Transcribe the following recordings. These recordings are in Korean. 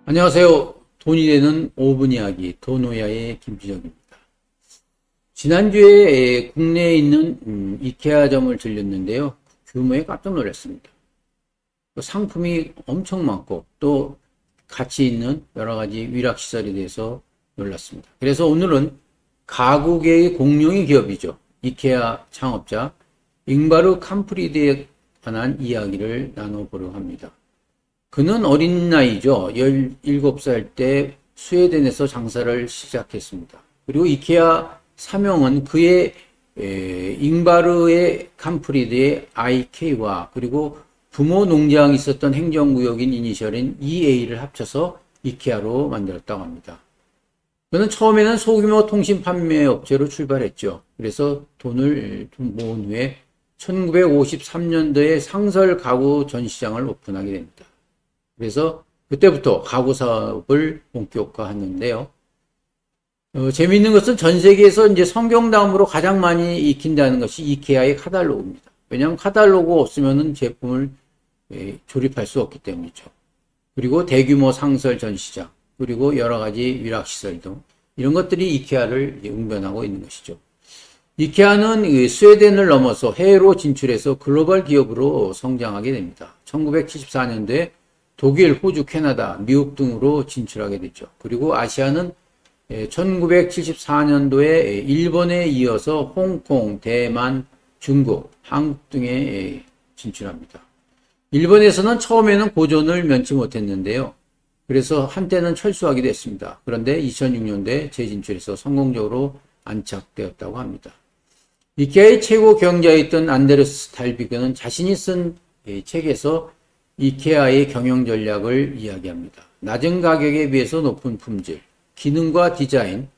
안녕하세요. 돈이 되는 5분 이야기 도노야의 김지정입니다. 지난주에 국내에 있는 이케아점을 들렸는데요. 규모에 깜짝 놀랐습니다. 상품이 엄청 많고 또 같이 있는 여러가지 위락시설에 대해서 놀랐습니다. 그래서 오늘은 가구계의 공룡의 기업이죠. 이케아 창업자 잉바르 캄프리드에 관한 이야기를 나눠보려고 합니다. 그는 어린 나이죠. 17살 때 스웨덴에서 장사를 시작했습니다. 그리고 이케아 사명은 그의 잉바르의 캄프리드의 IK와 그리고 부모 농장이 있었던 행정구역인 이니셜인 EA를 합쳐서 이케아로 만들었다고 합니다. 그는 처음에는 소규모 통신 판매 업체로 출발했죠. 그래서 돈을 모은 후에 1953년도에 상설 가구 전시장을 오픈하게 됩니다. 그래서 그때부터 가구 사업을 본격화했는데요. 재미있는 것은 전 세계에서 이제 성경 다음으로 가장 많이 익힌다는 것이 이케아의 카탈로그입니다. 왜냐하면 카탈로그 없으면 제품을 조립할 수 없기 때문이죠. 그리고 대규모 상설 전시장, 그리고 여러 가지 위락시설 등 이런 것들이 이케아를 응변하고 있는 것이죠. 이케아는 스웨덴을 넘어서 해외로 진출해서 글로벌 기업으로 성장하게 됩니다. 1974년도에 독일, 호주, 캐나다, 미국 등으로 진출하게 됐죠. 그리고 아시아는 1974년도에 일본에 이어서 홍콩, 대만, 중국, 한국 등에 진출합니다. 일본에서는 처음에는 고전을 면치 못했는데요. 그래서 한때는 철수하기도 했습니다. 그런데 2006년도에 재진출해서 성공적으로 안착되었다고 합니다. 이케아의 최고 경자였던 안데르스 달비그는 자신이 쓴 책에서 이케아의 경영 전략을 이야기합니다. 낮은 가격에 비해서 높은 품질, 기능과 디자인,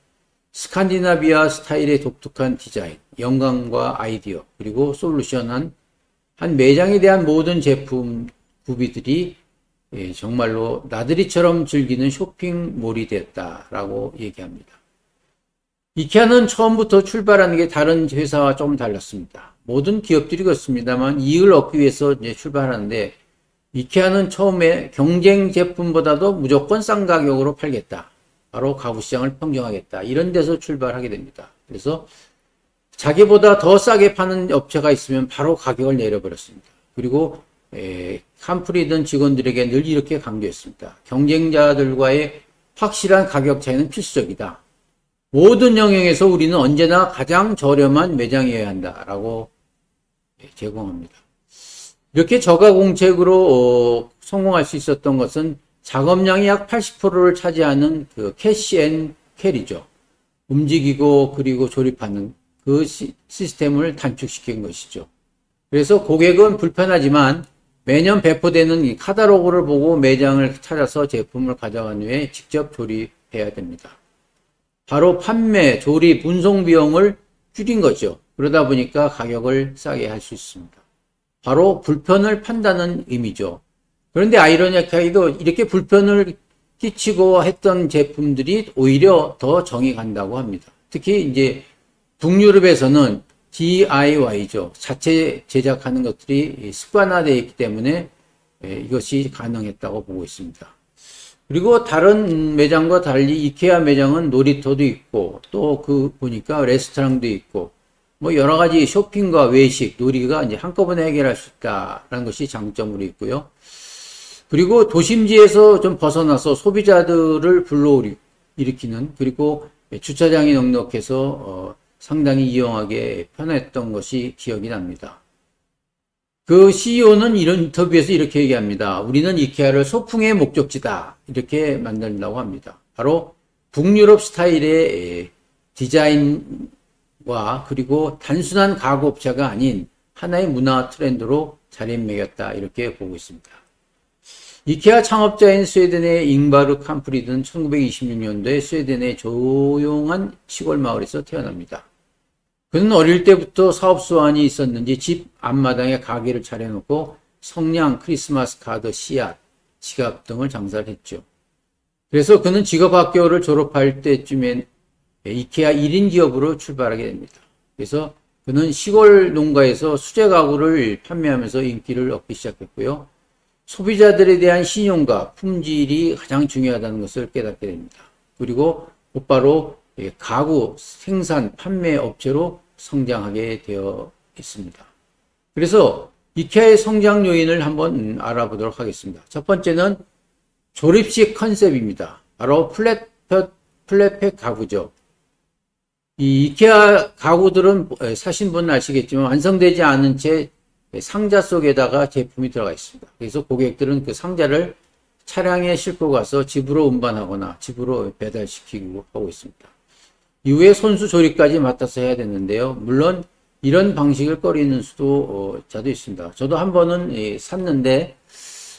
스칸디나비아 스타일의 독특한 디자인, 영감과 아이디어, 그리고 솔루션한 한 매장에 대한 모든 제품 구비들이 정말로 나들이처럼 즐기는 쇼핑몰이 됐다라고 얘기합니다. 이케아는 처음부터 출발하는 게 다른 회사와 좀 달랐습니다. 모든 기업들이 그렇습니다만 이익을 얻기 위해서 이제 출발하는데 이케아는 처음에 경쟁 제품보다도 무조건 싼 가격으로 팔겠다. 바로 가구 시장을 평정하겠다. 이런 데서 출발하게 됩니다. 그래서 자기보다 더 싸게 파는 업체가 있으면 바로 가격을 내려버렸습니다. 그리고 캄프리든 직원들에게 늘 이렇게 강조했습니다. 경쟁자들과의 확실한 가격 차이는 필수적이다. 모든 영역에서 우리는 언제나 가장 저렴한 매장이어야 한다라고 제공합니다. 이렇게 저가 공책으로 성공할 수 있었던 것은 작업량이 약 80%를 차지하는 그 캐시 앤 캐리죠. 움직이고 그리고 조립하는 그 시스템을 단축시킨 것이죠. 그래서 고객은 불편하지만 매년 배포되는 이 카탈로그를 보고 매장을 찾아서 제품을 가져간 후에 직접 조립해야 됩니다. 바로 판매, 조립, 운송 비용을 줄인 거죠. 그러다 보니까 가격을 싸게 할 수 있습니다. 바로 불편을 판다는 의미죠. 그런데 아이러니하게도 이렇게 불편을 끼치고 했던 제품들이 오히려 더 정이 간다고 합니다. 특히 이제 북유럽에서는 DIY죠. 자체 제작하는 것들이 습관화되어 있기 때문에 이것이 가능했다고 보고 있습니다. 그리고 다른 매장과 달리 이케아 매장은 놀이터도 있고 또 보니까 레스토랑도 있고 뭐 여러 가지 쇼핑과 외식, 놀이가 이제 한꺼번에 해결할 수 있다라는 것이 장점으로 있고요. 그리고 도심지에서 좀 벗어나서 소비자들을 불러일으키는 그리고 주차장이 넉넉해서 상당히 이용하기 편했던 것이 기억이 납니다. 그 CEO는 이런 인터뷰에서 이렇게 얘기합니다. 우리는 이케아를 소풍의 목적지다. 이렇게 만든다고 합니다. 바로 북유럽 스타일의 디자인과 그리고 단순한 가구 업체가 아닌 하나의 문화 트렌드로 자리매겼다. 이렇게 보고 있습니다. 이케아 창업자인 스웨덴의 잉바르 캄프리드는 1926년도에 스웨덴의 조용한 시골 마을에서 태어납니다. 그는 어릴 때부터 사업 수완이 있었는지 집 앞마당에 가게를 차려놓고 성냥, 크리스마스 카드, 씨앗, 지갑 등을 장사를 했죠. 그래서 그는 직업학교를 졸업할 때쯤엔 이케아 1인 기업으로 출발하게 됩니다. 그래서 그는 시골 농가에서 수제 가구를 판매하면서 인기를 얻기 시작했고요. 소비자들에 대한 신용과 품질이 가장 중요하다는 것을 깨닫게 됩니다. 그리고 곧바로 가구 생산 판매 업체로 성장하게 되어 있습니다. 그래서 이케아의 성장 요인을 한번 알아보도록 하겠습니다. 첫 번째는 조립식 컨셉입니다. 바로 플랫팩 가구죠. 이 이케아 가구들은 사신 분은 아시겠지만 완성되지 않은 채 상자 속에다가 제품이 들어가 있습니다. 그래서 고객들은 그 상자를 차량에 싣고 가서 집으로 운반하거나 집으로 배달시키고 하고 있습니다. 이후에 손수 조립까지 맡아서 해야 되는데요. 물론 이런 방식을 꺼리는 수도자도 있습니다. 저도 한 번은 샀는데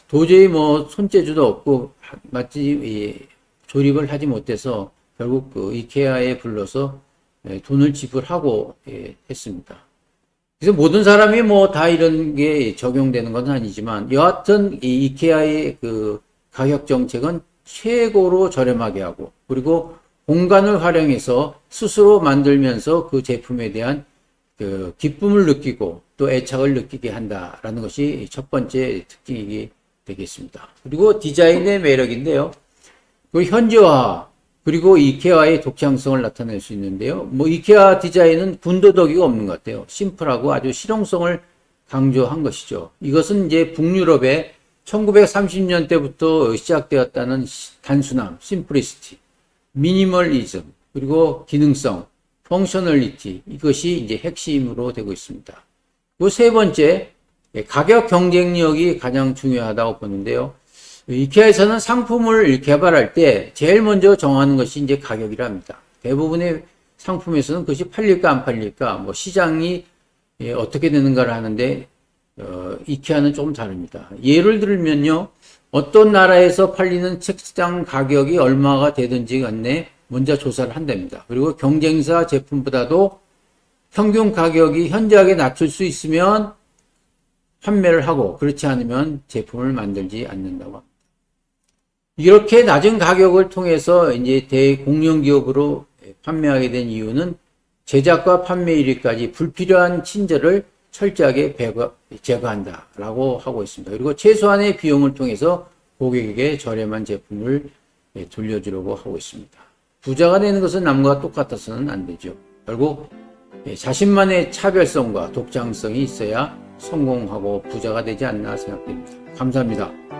도저히 뭐 손재주도 없고 마치 조립을 하지 못해서 결국 그 이케아에 불러서 돈을 지불하고 했습니다. 그래서 모든 사람이 뭐 다 이런 게 적용되는 건 아니지만 여하튼 이 이케아의 그 가격 정책은 최고로 저렴하게 하고 그리고 공간을 활용해서 스스로 만들면서 그 제품에 대한 그 기쁨을 느끼고 또 애착을 느끼게 한다라는 것이 첫 번째 특징이 되겠습니다. 그리고 디자인의 매력인데요. 그 현지화 그리고 이케아의 독창성을 나타낼 수 있는데요. 뭐 이케아 디자인은 군더더기가 없는 것 같아요. 심플하고 아주 실용성을 강조한 것이죠. 이것은 이제 북유럽의 1930년대부터 시작되었다는 단순함, 심플리시티, 미니멀리즘, 그리고 기능성, 펑셔널리티 이것이 이제 핵심으로 되고 있습니다. 그 세 번째, 가격 경쟁력이 가장 중요하다고 보는데요. 이케아에서는 상품을 개발할 때 제일 먼저 정하는 것이 이제 가격이랍니다. 대부분의 상품에서는 그것이 팔릴까 안 팔릴까, 뭐 시장이 어떻게 되는가를 하는데 이케아는 조금 다릅니다. 예를 들면요, 어떤 나라에서 팔리는 책장 가격이 얼마가 되든지 간에 먼저 조사를 한답니다. 그리고 경쟁사 제품보다도 평균 가격이 현저하게 낮출 수 있으면 판매를 하고 그렇지 않으면 제품을 만들지 않는다고 합니다. 이렇게 낮은 가격을 통해서 이제 대공룡기업으로 판매하게 된 이유는 제작과 판매 1위까지 불필요한 친절을 철저하게 제거한다라고 하고 있습니다. 그리고 최소한의 비용을 통해서 고객에게 저렴한 제품을 돌려주려고 하고 있습니다. 부자가 되는 것은 남과 똑같아서는 안 되죠. 결국 자신만의 차별성과 독창성이 있어야 성공하고 부자가 되지 않나 생각됩니다. 감사합니다.